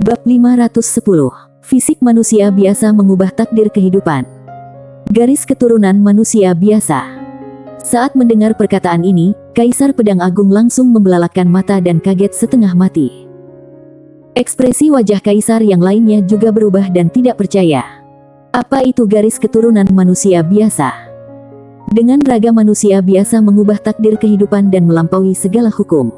Bab 510. Fisik manusia biasa mengubah takdir kehidupan. Garis keturunan manusia biasa. Saat mendengar perkataan ini, Kaisar Pedang Agung langsung membelalakkan mata dan kaget setengah mati. Ekspresi wajah Kaisar yang lainnya juga berubah dan tidak percaya. Apa itu garis keturunan manusia biasa? Dengan raga manusia biasa mengubah takdir kehidupan dan melampaui segala hukum.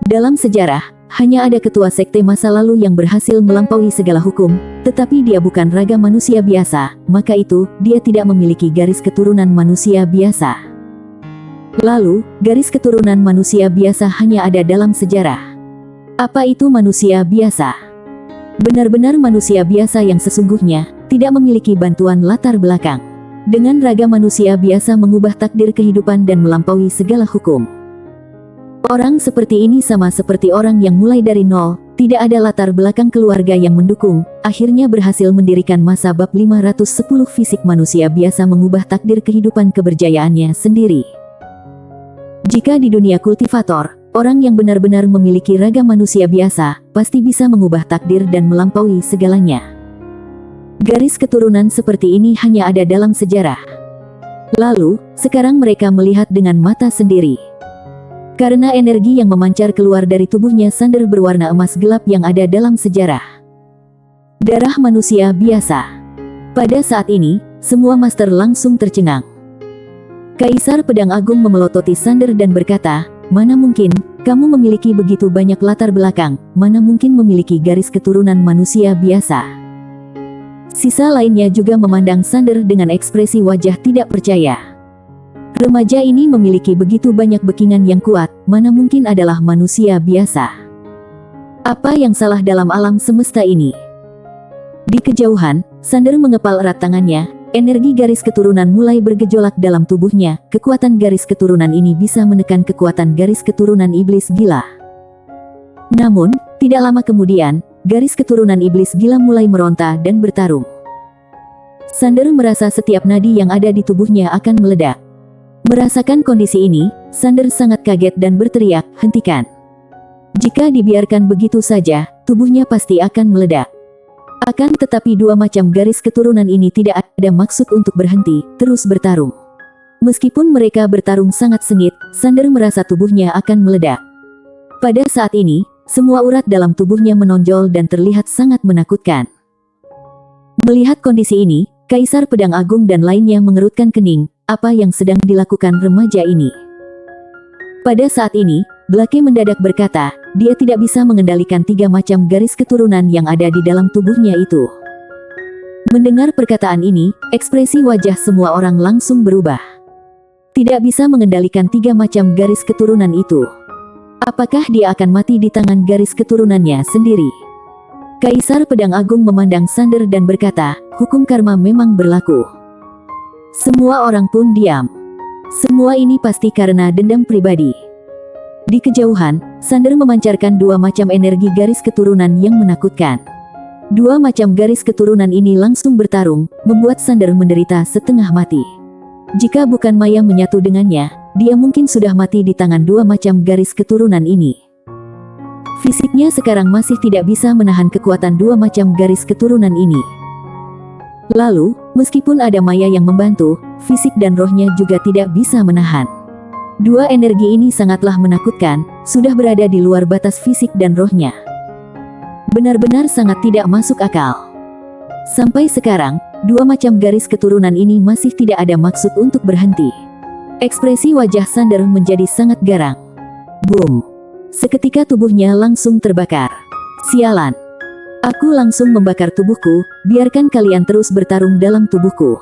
Dalam sejarah, hanya ada ketua sekte masa lalu yang berhasil melampaui segala hukum, tetapi dia bukan raga manusia biasa, maka itu, dia tidak memiliki garis keturunan manusia biasa. Lalu, garis keturunan manusia biasa hanya ada dalam sejarah. Apa itu manusia biasa? Benar-benar manusia biasa yang sesungguhnya, tidak memiliki bantuan latar belakang. Dengan raga manusia biasa mengubah takdir kehidupan dan melampaui segala hukum. Orang seperti ini sama seperti orang yang mulai dari nol, tidak ada latar belakang keluarga yang mendukung, akhirnya berhasil mendirikan masa bab 510 fisik manusia biasa mengubah takdir kehidupan keberjayaannya sendiri. Jika di dunia kultivator, orang yang benar-benar memiliki raga manusia biasa, pasti bisa mengubah takdir dan melampaui segalanya. Garis keturunan seperti ini hanya ada dalam sejarah. Lalu, sekarang mereka melihat dengan mata sendiri. Karena energi yang memancar keluar dari tubuhnya Sander berwarna emas gelap yang ada dalam sejarah. Darah manusia biasa. Pada saat ini, semua master langsung tercengang. Kaisar Pedang Agung memelototi Sander dan berkata, "Mana mungkin, kamu memiliki begitu banyak latar belakang, mana mungkin memiliki garis keturunan manusia biasa." Sisa lainnya juga memandang Sander dengan ekspresi wajah tidak percaya. Remaja ini memiliki begitu banyak backingan yang kuat, mana mungkin adalah manusia biasa. Apa yang salah dalam alam semesta ini? Di kejauhan, Sander mengepal erat tangannya, energi garis keturunan mulai bergejolak dalam tubuhnya, kekuatan garis keturunan ini bisa menekan kekuatan garis keturunan iblis gila. Namun, tidak lama kemudian, garis keturunan iblis gila mulai meronta dan bertarung. Sander merasa setiap nadi yang ada di tubuhnya akan meledak. Merasakan kondisi ini, Sander sangat kaget dan berteriak, "Hentikan!" Jika dibiarkan begitu saja, tubuhnya pasti akan meledak. Akan tetapi dua macam garis keturunan ini tidak ada maksud untuk berhenti, terus bertarung. Meskipun mereka bertarung sangat sengit, Sander merasa tubuhnya akan meledak. Pada saat ini, semua urat dalam tubuhnya menonjol dan terlihat sangat menakutkan. Melihat kondisi ini, Kaisar Pedang Agung dan lainnya mengerutkan kening. Apa yang sedang dilakukan remaja ini? Pada saat ini, Blake mendadak berkata, dia tidak bisa mengendalikan tiga macam garis keturunan yang ada di dalam tubuhnya itu. Mendengar perkataan ini, ekspresi wajah semua orang langsung berubah. Tidak bisa mengendalikan tiga macam garis keturunan itu. Apakah dia akan mati di tangan garis keturunannya sendiri? Kaisar Pedang Agung memandang Sander dan berkata, hukum karma memang berlaku. Semua orang pun diam. Semua ini pasti karena dendam pribadi. Di kejauhan, Sander memancarkan dua macam energi garis keturunan yang menakutkan. Dua macam garis keturunan ini langsung bertarung, membuat Sander menderita setengah mati. Jika bukan Maya menyatu dengannya, dia mungkin sudah mati di tangan dua macam garis keturunan ini. Fisiknya sekarang masih tidak bisa menahan kekuatan dua macam garis keturunan ini. Lalu, meskipun ada Maya yang membantu, fisik dan rohnya juga tidak bisa menahan. Dua energi ini sangatlah menakutkan, sudah berada di luar batas fisik dan rohnya. Benar-benar sangat tidak masuk akal. Sampai sekarang, dua macam garis keturunan ini masih tidak ada maksud untuk berhenti. Ekspresi wajah Sander menjadi sangat garang. Boom! Seketika tubuhnya langsung terbakar. Sialan! Aku langsung membakar tubuhku, biarkan kalian terus bertarung dalam tubuhku.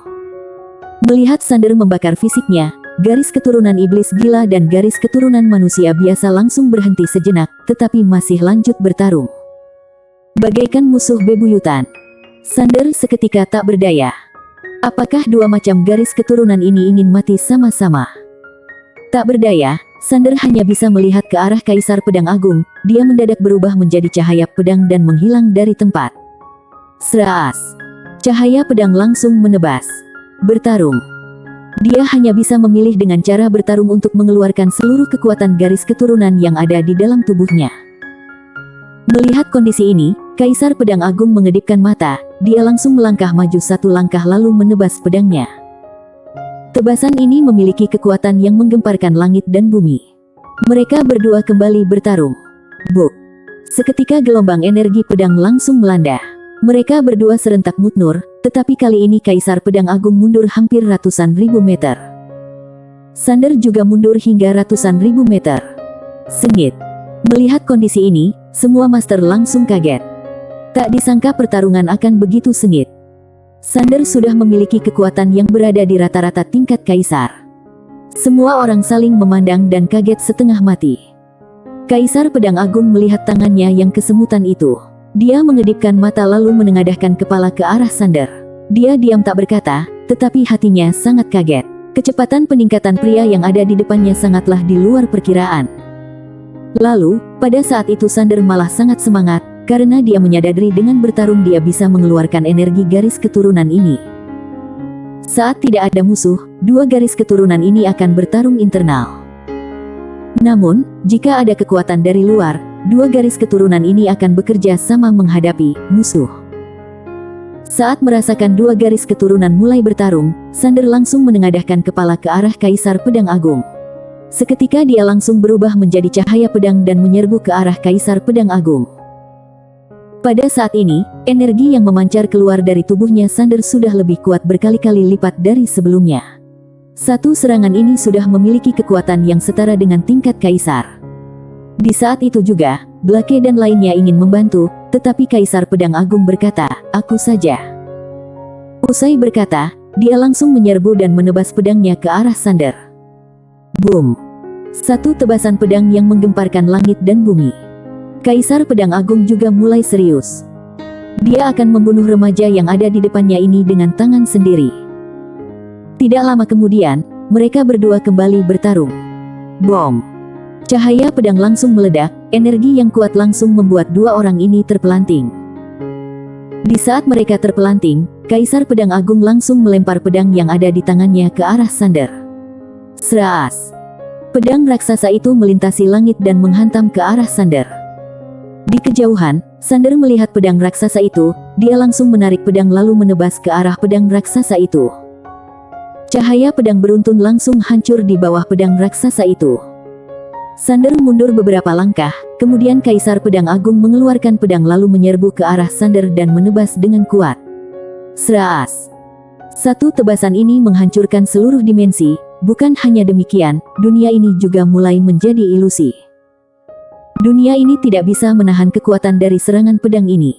Melihat Sander membakar fisiknya, garis keturunan iblis gila dan garis keturunan manusia biasa langsung berhenti sejenak, tetapi masih lanjut bertarung. Bagaikan musuh bebuyutan. Sander seketika tak berdaya. Apakah dua macam garis keturunan ini ingin mati sama-sama? Tak berdaya, Sander hanya bisa melihat ke arah Kaisar Pedang Agung, dia mendadak berubah menjadi cahaya pedang dan menghilang dari tempat. Seras! Cahaya pedang langsung menebas. Bertarung. Dia hanya bisa memilih dengan cara bertarung untuk mengeluarkan seluruh kekuatan garis keturunan yang ada di dalam tubuhnya. Melihat kondisi ini, Kaisar Pedang Agung mengedipkan mata, dia langsung melangkah maju satu langkah lalu menebas pedangnya. Tebasan ini memiliki kekuatan yang menggemparkan langit dan bumi. Mereka berdua kembali bertarung. Buk! Seketika gelombang energi pedang langsung melanda. Mereka berdua serentak mundur, tetapi kali ini Kaisar Pedang Agung mundur hampir ratusan ribu meter. Sander juga mundur hingga ratusan ribu meter. Sengit! Melihat kondisi ini, semua master langsung kaget. Tak disangka pertarungan akan begitu sengit. Sander sudah memiliki kekuatan yang berada di rata-rata tingkat Kaisar. Semua orang saling memandang dan kaget setengah mati. Kaisar Pedang Agung melihat tangannya yang kesemutan itu. Dia mengedipkan mata lalu menengadahkan kepala ke arah Sander. Dia diam tak berkata, tetapi hatinya sangat kaget. Kecepatan peningkatan pria yang ada di depannya sangatlah di luar perkiraan. Lalu, pada saat itu Sander malah sangat semangat, karena dia menyadari dengan bertarung dia bisa mengeluarkan energi garis keturunan ini. Saat tidak ada musuh, dua garis keturunan ini akan bertarung internal. Namun, jika ada kekuatan dari luar, dua garis keturunan ini akan bekerja sama menghadapi musuh. Saat merasakan dua garis keturunan mulai bertarung, Sander langsung menengadahkan kepala ke arah Kaisar Pedang Agung. Seketika dia langsung berubah menjadi cahaya pedang dan menyerbu ke arah Kaisar Pedang Agung. Pada saat ini, energi yang memancar keluar dari tubuhnya Sander sudah lebih kuat berkali-kali lipat dari sebelumnya. Satu serangan ini sudah memiliki kekuatan yang setara dengan tingkat Kaisar. Di saat itu juga, Blake dan lainnya ingin membantu, tetapi Kaisar Pedang Agung berkata, "Aku saja." Usai berkata, dia langsung menyerbu dan menebas pedangnya ke arah Sander. Boom! Satu tebasan pedang yang menggemparkan langit dan bumi. Kaisar Pedang Agung juga mulai serius. Dia akan membunuh remaja yang ada di depannya ini dengan tangan sendiri. Tidak lama kemudian, mereka berdua kembali bertarung. Bom! Cahaya pedang langsung meledak, energi yang kuat langsung membuat dua orang ini terpelanting. Di saat mereka terpelanting, Kaisar Pedang Agung langsung melempar pedang yang ada di tangannya ke arah Sander. Seras! Pedang raksasa itu melintasi langit dan menghantam ke arah Sander. Di kejauhan, Sander melihat pedang raksasa itu, dia langsung menarik pedang lalu menebas ke arah pedang raksasa itu. Cahaya pedang beruntun langsung hancur di bawah pedang raksasa itu. Sander mundur beberapa langkah, kemudian Kaisar Pedang Agung mengeluarkan pedang lalu menyerbu ke arah Sander dan menebas dengan kuat. Seras! Satu tebasan ini menghancurkan seluruh dimensi, bukan hanya demikian, dunia ini juga mulai menjadi ilusi. Dunia ini tidak bisa menahan kekuatan dari serangan pedang ini.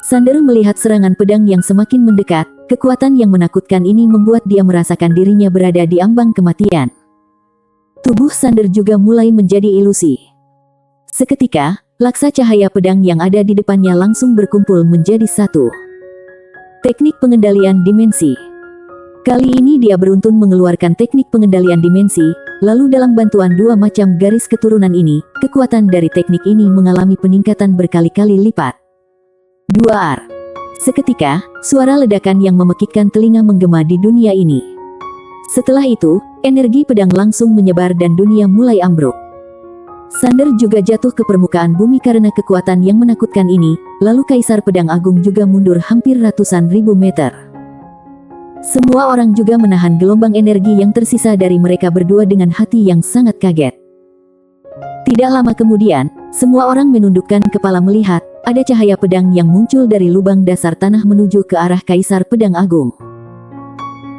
Sander melihat serangan pedang yang semakin mendekat, kekuatan yang menakutkan ini membuat dia merasakan dirinya berada di ambang kematian. Tubuh Sander juga mulai menjadi ilusi. Seketika, laksa cahaya pedang yang ada di depannya langsung berkumpul menjadi satu. Teknik pengendalian dimensi. Kali ini dia beruntun mengeluarkan teknik pengendalian dimensi, lalu dalam bantuan dua macam garis keturunan ini, kekuatan dari teknik ini mengalami peningkatan berkali-kali lipat. Duar! Seketika, suara ledakan yang memekikkan telinga menggema di dunia ini. Setelah itu, energi pedang langsung menyebar dan dunia mulai ambruk. Sander juga jatuh ke permukaan bumi karena kekuatan yang menakutkan ini, lalu Kaisar Pedang Agung juga mundur hampir ratusan ribu meter. Semua orang juga menahan gelombang energi yang tersisa dari mereka berdua dengan hati yang sangat kaget. Tidak lama kemudian, semua orang menundukkan kepala melihat, ada cahaya pedang yang muncul dari lubang dasar tanah menuju ke arah Kaisar Pedang Agung.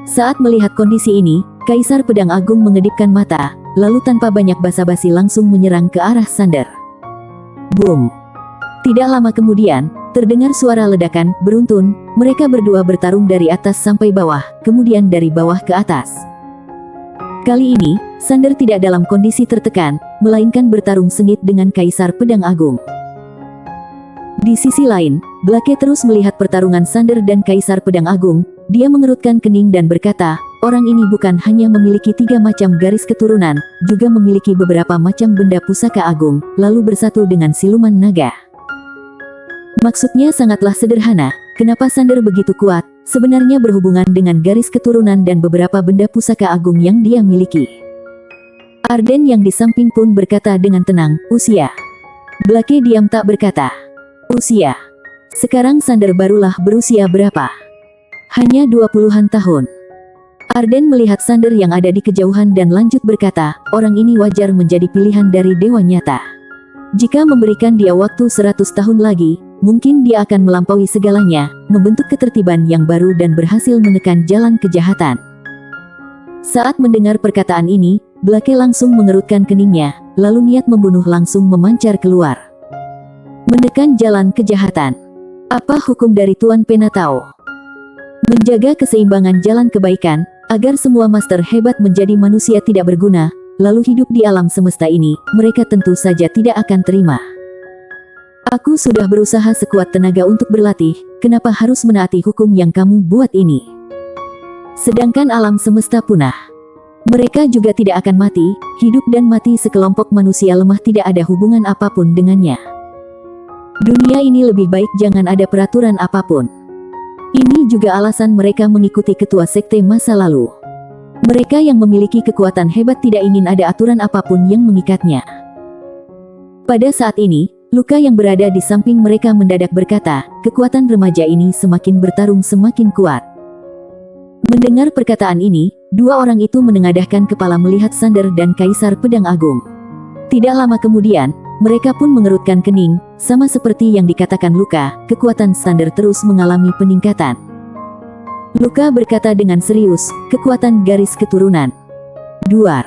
Saat melihat kondisi ini, Kaisar Pedang Agung mengedipkan mata, lalu tanpa banyak basa-basi langsung menyerang ke arah Sander. Boom! Tidak lama kemudian, terdengar suara ledakan, beruntun, mereka berdua bertarung dari atas sampai bawah, kemudian dari bawah ke atas. Kali ini, Sander tidak dalam kondisi tertekan, melainkan bertarung sengit dengan Kaisar Pedang Agung. Di sisi lain, Blake terus melihat pertarungan Sander dan Kaisar Pedang Agung. Dia mengerutkan kening dan berkata, orang ini bukan hanya memiliki 3 macam garis keturunan, juga memiliki beberapa macam benda pusaka agung, lalu bersatu dengan siluman naga. Maksudnya sangatlah sederhana, kenapa Sander begitu kuat, sebenarnya berhubungan dengan garis keturunan dan beberapa benda pusaka agung yang dia miliki. Arden yang di samping pun berkata dengan tenang, usia. Blake diam tak berkata. Usia. Sekarang Sander barulah berusia berapa? Hanya 20-an tahun. Arden melihat Sander yang ada di kejauhan dan lanjut berkata, orang ini wajar menjadi pilihan dari dewa nyata. Jika memberikan dia waktu 100 tahun lagi, mungkin dia akan melampaui segalanya, membentuk ketertiban yang baru dan berhasil menekan jalan kejahatan. Saat mendengar perkataan ini, Blake langsung mengerutkan keningnya, lalu niat membunuh langsung memancar keluar. Menekan jalan kejahatan. Apa hukum dari Tuan Penatao? Menjaga keseimbangan jalan kebaikan, agar semua master hebat menjadi manusia tidak berguna, lalu hidup di alam semesta ini, mereka tentu saja tidak akan terima. Aku sudah berusaha sekuat tenaga untuk berlatih, kenapa harus menaati hukum yang kamu buat ini? Sedangkan alam semesta punah. Mereka juga tidak akan mati, hidup dan mati sekelompok manusia lemah tidak ada hubungan apapun dengannya. Dunia ini lebih baik jangan ada peraturan apapun. Ini juga alasan mereka mengikuti ketua sekte masa lalu. Mereka yang memiliki kekuatan hebat tidak ingin ada aturan apapun yang mengikatnya. Pada saat ini, Luka yang berada di samping mereka mendadak berkata, kekuatan remaja ini semakin bertarung semakin kuat. Mendengar perkataan ini, dua orang itu menengadahkan kepala melihat Sander dan Kaisar Pedang Agung. Tidak lama kemudian, mereka pun mengerutkan kening, sama seperti yang dikatakan Luka, kekuatan Sander terus mengalami peningkatan. Luka berkata dengan serius, kekuatan garis keturunan. Duar.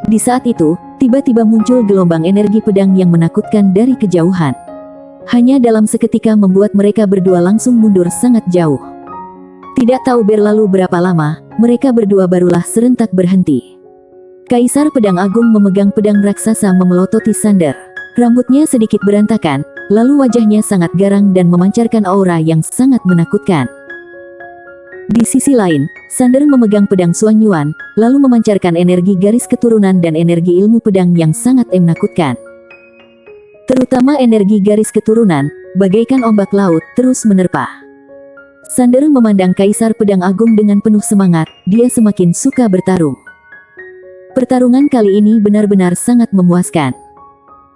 Di saat itu, tiba-tiba muncul gelombang energi pedang yang menakutkan dari kejauhan. Hanya dalam seketika membuat mereka berdua langsung mundur sangat jauh. Tidak tahu berlalu berapa lama, mereka berdua barulah serentak berhenti. Kaisar Pedang Agung memegang pedang raksasa memelototi Sander. Rambutnya sedikit berantakan, lalu wajahnya sangat garang dan memancarkan aura yang sangat menakutkan. Di sisi lain, Sander memegang pedang Xuan Yuan, lalu memancarkan energi garis keturunan dan energi ilmu pedang yang sangat menakutkan. Terutama energi garis keturunan, bagaikan ombak laut, terus menerpa. Sander memandang Kaisar Pedang Agung dengan penuh semangat, dia semakin suka bertarung. Pertarungan kali ini benar-benar sangat memuaskan.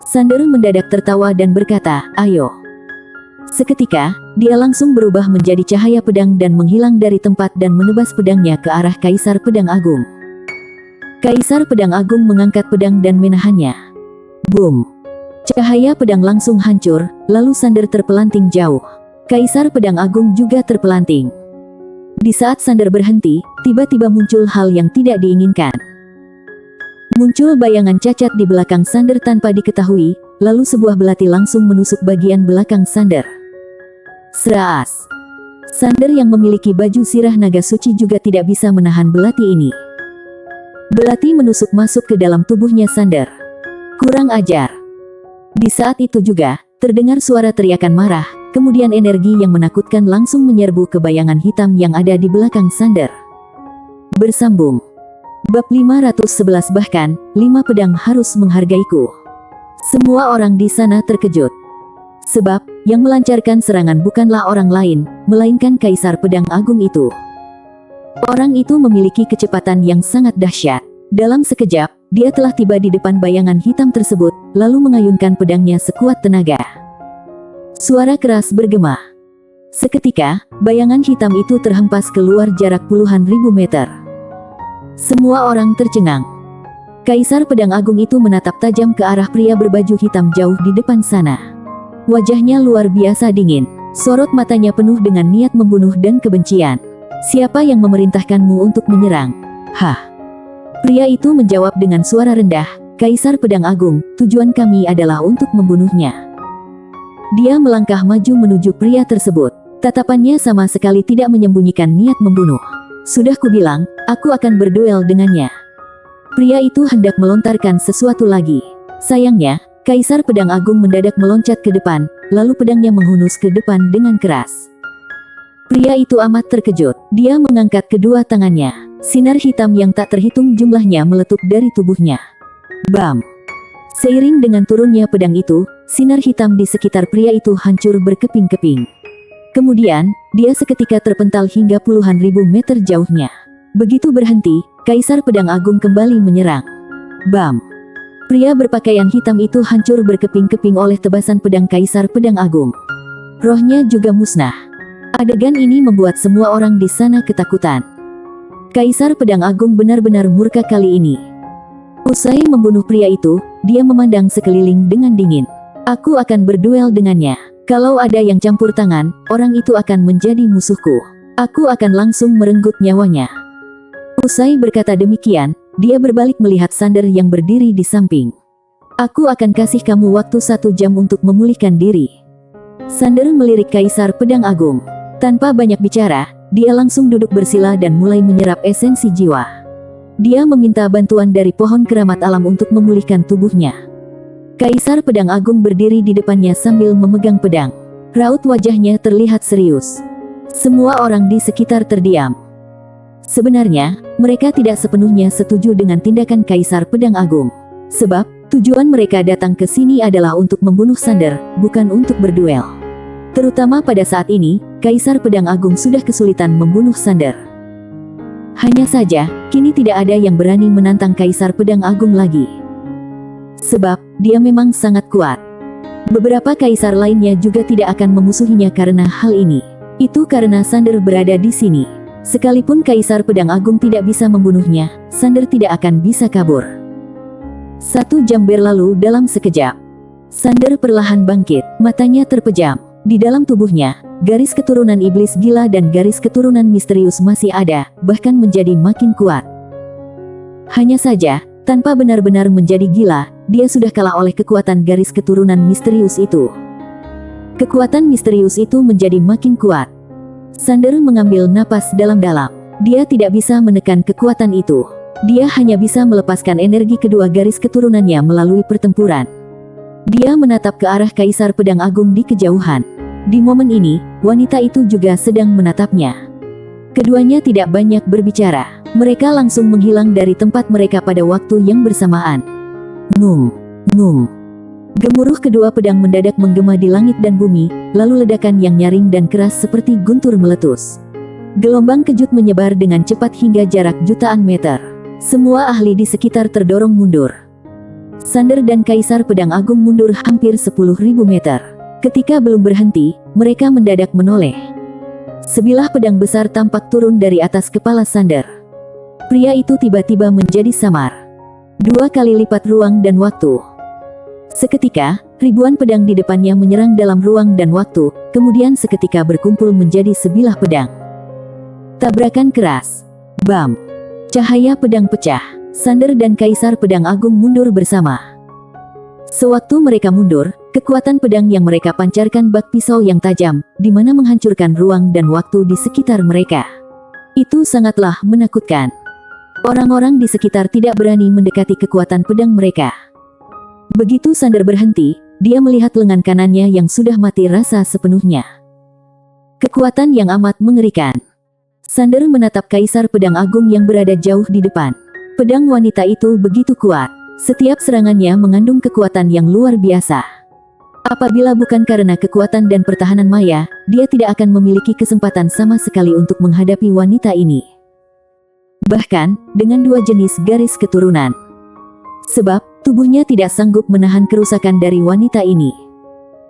Sander mendadak tertawa dan berkata, ayo. Seketika, dia langsung berubah menjadi cahaya pedang dan menghilang dari tempat dan menebas pedangnya ke arah Kaisar Pedang Agung. Kaisar Pedang Agung mengangkat pedang dan menahannya. Boom! Cahaya pedang langsung hancur, lalu Sander terpelanting jauh. Kaisar Pedang Agung juga terpelanting. Di saat Sander berhenti, tiba-tiba muncul hal yang tidak diinginkan. Muncul bayangan cacat di belakang Sander tanpa diketahui, lalu sebuah belati langsung menusuk bagian belakang Sander. Seraas. Sander yang memiliki baju sirah naga suci juga tidak bisa menahan belati ini. Belati menusuk masuk ke dalam tubuhnya Sander. Kurang ajar. Di saat itu juga, terdengar suara teriakan marah, kemudian energi yang menakutkan langsung menyerbu ke bayangan hitam yang ada di belakang Sander. Bersambung. Bab 511 bahkan, 5 pedang harus menghargaiku. Semua orang di sana terkejut. Sebab, yang melancarkan serangan bukanlah orang lain, melainkan Kaisar Pedang Agung itu. Orang itu memiliki kecepatan yang sangat dahsyat. Dalam sekejap, dia telah tiba di depan bayangan hitam tersebut, lalu mengayunkan pedangnya sekuat tenaga. Suara keras bergema. Seketika, bayangan hitam itu terhempas keluar jarak puluhan ribu meter. Semua orang tercengang. Kaisar Pedang Agung itu menatap tajam ke arah pria berbaju hitam jauh di depan sana. Wajahnya luar biasa dingin. Sorot matanya penuh dengan niat membunuh dan kebencian. Siapa yang memerintahkanmu untuk menyerang? Hah? Pria itu menjawab dengan suara rendah, Kaisar Pedang Agung, tujuan kami adalah untuk membunuhnya. Dia melangkah maju menuju pria tersebut. Tatapannya sama sekali tidak menyembunyikan niat membunuh. Sudah kubilang, aku akan berduel dengannya. Pria itu hendak melontarkan sesuatu lagi. Sayangnya, Kaisar Pedang Agung mendadak meloncat ke depan, lalu pedangnya menghunus ke depan dengan keras. Pria itu amat terkejut. Dia mengangkat kedua tangannya. Sinar hitam yang tak terhitung jumlahnya meletup dari tubuhnya. Bam! Seiring dengan turunnya pedang itu, sinar hitam di sekitar pria itu hancur berkeping-keping. Kemudian, dia seketika terpental hingga puluhan ribu meter jauhnya. Begitu berhenti, Kaisar Pedang Agung kembali menyerang. Bam! Pria berpakaian hitam itu hancur berkeping-keping oleh tebasan pedang Kaisar Pedang Agung. rohnya juga musnah. Adegan ini membuat semua orang di sana ketakutan. Kaisar Pedang Agung benar-benar murka kali ini. Usai membunuh pria itu, dia memandang sekeliling dengan dingin. Aku akan berduel dengannya. Kalau ada yang campur tangan, orang itu akan menjadi musuhku. Aku akan langsung merenggut nyawanya. Usai berkata demikian, dia berbalik melihat Sander yang berdiri di samping. Aku akan kasih kamu waktu 1 jam untuk memulihkan diri. Sander melirik Kaisar Pedang Agung. Tanpa banyak bicara, dia langsung duduk bersila dan mulai menyerap esensi jiwa. Dia meminta bantuan dari pohon keramat alam untuk memulihkan tubuhnya. Kaisar Pedang Agung berdiri di depannya sambil memegang pedang. Raut wajahnya terlihat serius. Semua orang di sekitar terdiam. Sebenarnya, mereka tidak sepenuhnya setuju dengan tindakan Kaisar Pedang Agung. Sebab, tujuan mereka datang ke sini adalah untuk membunuh Sander, bukan untuk berduel. Terutama pada saat ini, Kaisar Pedang Agung sudah kesulitan membunuh Sander. Hanya saja, kini tidak ada yang berani menantang Kaisar Pedang Agung lagi. Sebab, dia memang sangat kuat. Beberapa kaisar lainnya juga tidak akan memusuhinya karena hal ini. Itu karena Sander berada di sini. Sekalipun Kaisar Pedang Agung tidak bisa membunuhnya, Sander tidak akan bisa kabur. 1 jam berlalu dalam sekejap. Sander perlahan bangkit, matanya terpejam. Di dalam tubuhnya, garis keturunan iblis gila dan garis keturunan misterius masih ada, bahkan menjadi makin kuat. Hanya saja, tanpa benar-benar menjadi gila, dia sudah kalah oleh kekuatan garis keturunan misterius itu. Kekuatan misterius itu menjadi makin kuat. Sander mengambil napas dalam-dalam. Dia tidak bisa menekan kekuatan itu. Dia hanya bisa melepaskan energi kedua garis keturunannya melalui pertempuran. Dia menatap ke arah Kaisar Pedang Agung di kejauhan. Di momen ini, wanita itu juga sedang menatapnya. Keduanya tidak banyak berbicara. Mereka langsung menghilang dari tempat mereka pada waktu yang bersamaan. Ngung, ngung. Gemuruh kedua pedang mendadak menggema di langit dan bumi, lalu ledakan yang nyaring dan keras seperti guntur meletus. Gelombang kejut menyebar dengan cepat hingga jarak jutaan meter. Semua ahli di sekitar terdorong mundur. Sander dan Kaisar Pedang Agung mundur hampir 10.000 meter. Ketika belum berhenti, mereka mendadak menoleh. Sebilah pedang besar tampak turun dari atas kepala Sander. Pria itu tiba-tiba menjadi samar. 2 kali lipat ruang dan waktu. Seketika, ribuan pedang di depannya menyerang dalam ruang dan waktu, kemudian seketika berkumpul menjadi sebilah pedang. Tabrakan keras. Bam! Cahaya pedang pecah. Sander dan Kaisar Pedang Agung mundur bersama. Sewaktu mereka mundur, kekuatan pedang yang mereka pancarkan bak pisau yang tajam, di mana menghancurkan ruang dan waktu di sekitar mereka. Itu sangatlah menakutkan. Orang-orang di sekitar tidak berani mendekati kekuatan pedang mereka. Begitu Sander berhenti, dia melihat lengan kanannya yang sudah mati rasa sepenuhnya. Kekuatan yang amat mengerikan. Sander menatap Kaisar Pedang Agung yang berada jauh di depan. Pedang wanita itu begitu kuat. Setiap serangannya mengandung kekuatan yang luar biasa. Apabila bukan karena kekuatan dan pertahanan Maya, dia tidak akan memiliki kesempatan sama sekali untuk menghadapi wanita ini. Bahkan, dengan 2 jenis garis keturunan. Sebab, tubuhnya tidak sanggup menahan kerusakan dari wanita ini.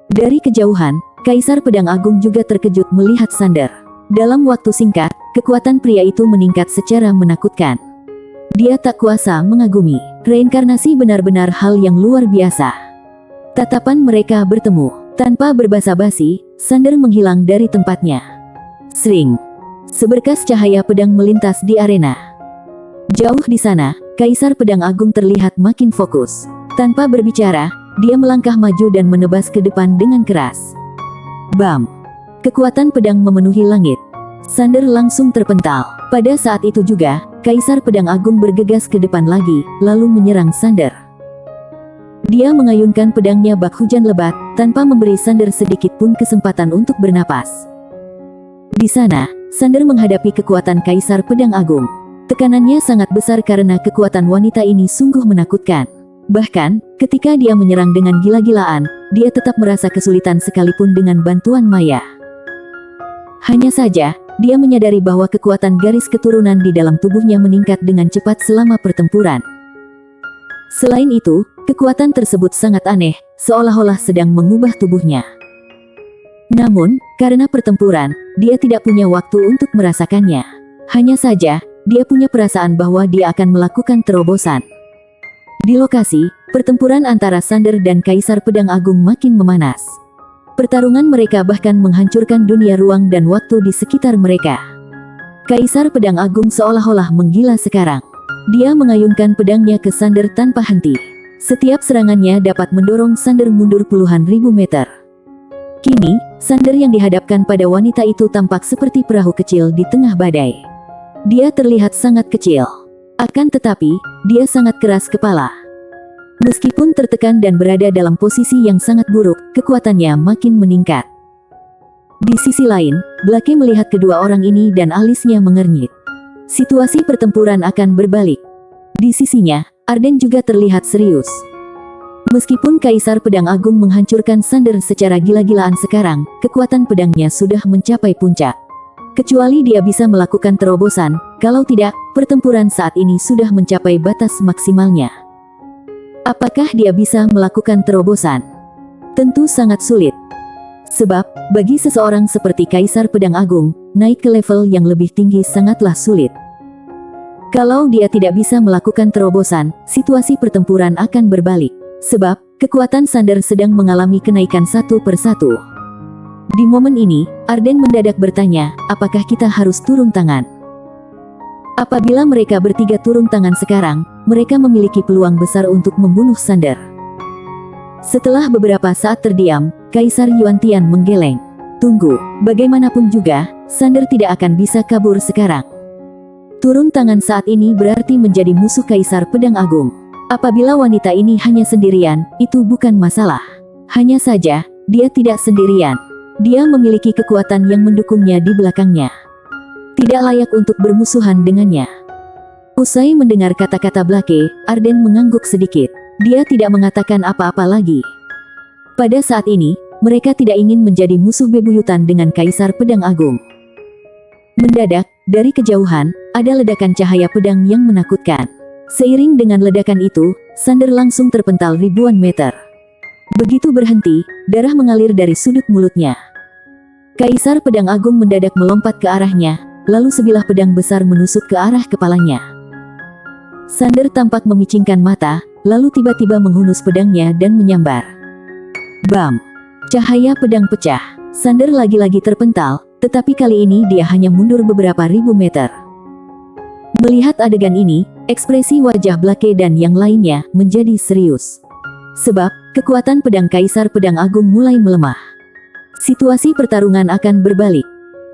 Dari kejauhan, Kaisar Pedang Agung juga terkejut melihat Sander. Dalam waktu singkat, kekuatan pria itu meningkat secara menakutkan. Dia tak kuasa mengagumi. Reinkarnasi benar-benar hal yang luar biasa. Tatapan mereka bertemu. Tanpa berbasa-basi, Sander menghilang dari tempatnya. Sring. Seberkas cahaya pedang melintas di arena. Jauh di sana, Kaisar Pedang Agung terlihat makin fokus. Tanpa berbicara, dia melangkah maju dan menebas ke depan dengan keras. Bam! Kekuatan pedang memenuhi langit. Sander langsung terpental. Pada saat itu juga, Kaisar Pedang Agung bergegas ke depan lagi, lalu menyerang Sander. Dia mengayunkan pedangnya bak hujan lebat, tanpa memberi Sander sedikit pun kesempatan untuk bernapas. Di sana, Sander menghadapi kekuatan Kaisar Pedang Agung. Tekanannya sangat besar karena kekuatan wanita ini sungguh menakutkan. Bahkan, ketika dia menyerang dengan gila-gilaan, dia tetap merasa kesulitan sekalipun dengan bantuan Maya. Hanya saja, dia menyadari bahwa kekuatan garis keturunan di dalam tubuhnya meningkat dengan cepat selama pertempuran. Selain itu, kekuatan tersebut sangat aneh, seolah-olah sedang mengubah tubuhnya. Namun, karena pertempuran, dia tidak punya waktu untuk merasakannya. Hanya saja, dia punya perasaan bahwa dia akan melakukan terobosan. Di lokasi, pertempuran antara Sander dan Kaisar Pedang Agung makin memanas. Pertarungan mereka bahkan menghancurkan dunia ruang dan waktu di sekitar mereka. Kaisar Pedang Agung seolah-olah menggila sekarang. Dia mengayunkan pedangnya ke Sander tanpa henti. Setiap serangannya dapat mendorong Sander mundur puluhan ribu meter. Kini, Sander yang dihadapkan pada wanita itu tampak seperti perahu kecil di tengah badai. Dia terlihat sangat kecil. Akan tetapi, dia sangat keras kepala. Meskipun tertekan dan berada dalam posisi yang sangat buruk, kekuatannya makin meningkat. Di sisi lain, Blake melihat kedua orang ini dan alisnya mengernyit. Situasi pertempuran akan berbalik. Di sisinya, Arden juga terlihat serius. Meskipun Kaisar Pedang Agung menghancurkan Sander secara gila-gilaan sekarang, kekuatan pedangnya sudah mencapai puncak. Kecuali dia bisa melakukan terobosan, kalau tidak, pertempuran saat ini sudah mencapai batas maksimalnya. Apakah dia bisa melakukan terobosan? Tentu sangat sulit. Sebab, bagi seseorang seperti Kaisar Pedang Agung, naik ke level yang lebih tinggi sangatlah sulit. Kalau dia tidak bisa melakukan terobosan, situasi pertempuran akan berbalik. Sebab, kekuatan Sander sedang mengalami kenaikan satu persatu. Di momen ini, Arden mendadak bertanya, apakah kita harus turun tangan? Apabila mereka bertiga turun tangan sekarang, mereka memiliki peluang besar untuk membunuh Sander. Setelah beberapa saat terdiam, Kaisar Yuantian menggeleng. Tunggu, bagaimanapun juga, Sander tidak akan bisa kabur sekarang. Turun tangan saat ini berarti menjadi musuh Kaisar Pedang Agung. Apabila wanita ini hanya sendirian, itu bukan masalah. Hanya saja, dia tidak sendirian. Dia memiliki kekuatan yang mendukungnya di belakangnya. Tidak layak untuk bermusuhan dengannya. Usai mendengar kata-kata Blake, Arden mengangguk sedikit. Dia tidak mengatakan apa-apa lagi. Pada saat ini, mereka tidak ingin menjadi musuh bebuyutan dengan Kaisar Pedang Agung. Mendadak, dari kejauhan, ada ledakan cahaya pedang yang menakutkan. Seiring dengan ledakan itu, Sander langsung terpental ribuan meter. Begitu berhenti, darah mengalir dari sudut mulutnya. Kaisar Pedang Agung mendadak melompat ke arahnya, lalu sebilah pedang besar menusuk ke arah kepalanya. Sander tampak memicingkan mata, lalu tiba-tiba menghunus pedangnya dan menyambar. Bam! Cahaya pedang pecah. Sander lagi-lagi terpental, tetapi kali ini dia hanya mundur beberapa ribu meter. Melihat adegan ini, ekspresi wajah Blake dan yang lainnya menjadi serius. Sebab, kekuatan pedang Kaisar Pedang Agung mulai melemah. Situasi pertarungan akan berbalik.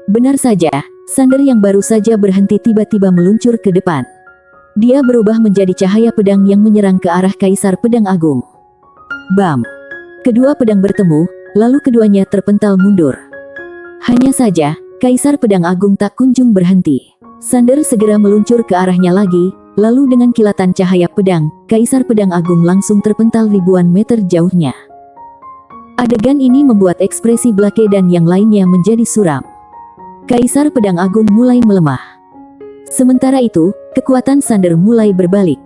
Benar saja, Sander yang baru saja berhenti tiba-tiba meluncur ke depan. Dia berubah menjadi cahaya pedang yang menyerang ke arah Kaisar Pedang Agung. Bam! Kedua pedang bertemu, lalu keduanya terpental mundur. Hanya saja, Kaisar Pedang Agung tak kunjung berhenti. Sander segera meluncur ke arahnya lagi, lalu dengan kilatan cahaya pedang, Kaisar Pedang Agung langsung terpental ribuan meter jauhnya. Adegan ini membuat ekspresi Blake dan yang lainnya menjadi suram. Kaisar Pedang Agung mulai melemah. Sementara itu, kekuatan Sander mulai berbalik.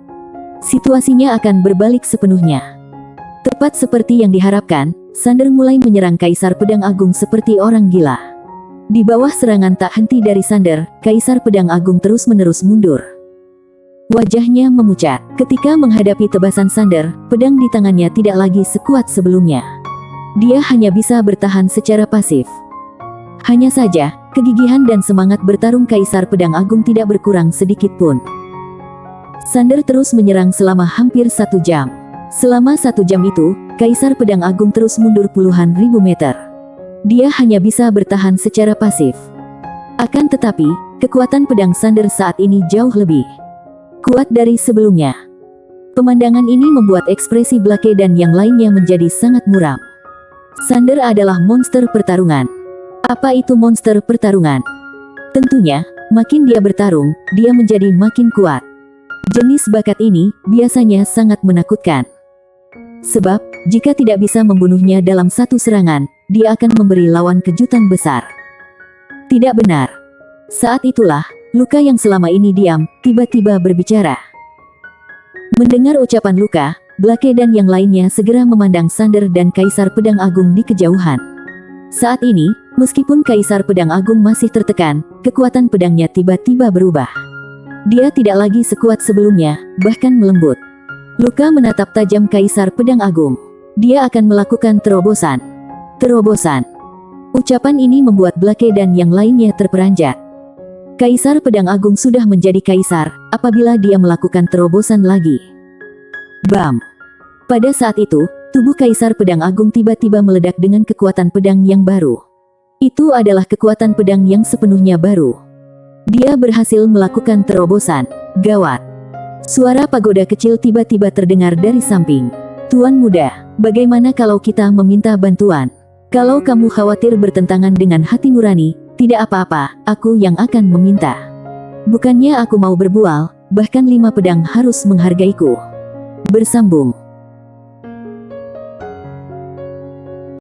Situasinya akan berbalik sepenuhnya. Tepat seperti yang diharapkan, Sander mulai menyerang Kaisar Pedang Agung seperti orang gila. Di bawah serangan tak henti dari Sander, Kaisar Pedang Agung terus-menerus mundur. Wajahnya memucat. Ketika menghadapi tebasan Sander, pedang di tangannya tidak lagi sekuat sebelumnya. Dia hanya bisa bertahan secara pasif. Hanya saja, kegigihan dan semangat bertarung Kaisar Pedang Agung tidak berkurang sedikit pun. Sander terus menyerang selama hampir 1 jam. Selama 1 jam itu, Kaisar Pedang Agung terus mundur puluhan ribu meter. Dia hanya bisa bertahan secara pasif. Akan tetapi, kekuatan pedang Sander saat ini jauh lebih kuat dari sebelumnya. Pemandangan ini membuat ekspresi Blake dan yang lainnya menjadi sangat muram. Sander adalah monster pertarungan. Apa itu monster pertarungan? Tentunya, makin dia bertarung, dia menjadi makin kuat. Jenis bakat ini biasanya sangat menakutkan. Sebab, jika tidak bisa membunuhnya dalam satu serangan, dia akan memberi lawan kejutan besar. Tidak benar. Saat itulah, Luka yang selama ini diam, tiba-tiba berbicara. Mendengar ucapan Luka, Blake dan yang lainnya segera memandang Sander dan Kaisar Pedang Agung di kejauhan. Saat ini, meskipun Kaisar Pedang Agung masih tertekan, kekuatan pedangnya tiba-tiba berubah. Dia tidak lagi sekuat sebelumnya, bahkan melembut. Luka menatap tajam Kaisar Pedang Agung. Dia akan melakukan terobosan. Terobosan. Ucapan ini membuat Blake dan yang lainnya terperanjat. Kaisar Pedang Agung sudah menjadi kaisar, apabila dia melakukan terobosan lagi. Bam! Pada saat itu, tubuh Kaisar Pedang Agung tiba-tiba meledak dengan kekuatan pedang yang baru. Itu adalah kekuatan pedang yang sepenuhnya baru. Dia berhasil melakukan terobosan. Gawat! Suara pagoda kecil tiba-tiba terdengar dari samping. Tuan Muda, bagaimana kalau kita meminta bantuan? Kalau kamu khawatir bertentangan dengan hati nurani, tidak apa-apa, aku yang akan meminta. Bukannya aku mau berbual, bahkan 5 pedang harus menghargaiku. Bersambung.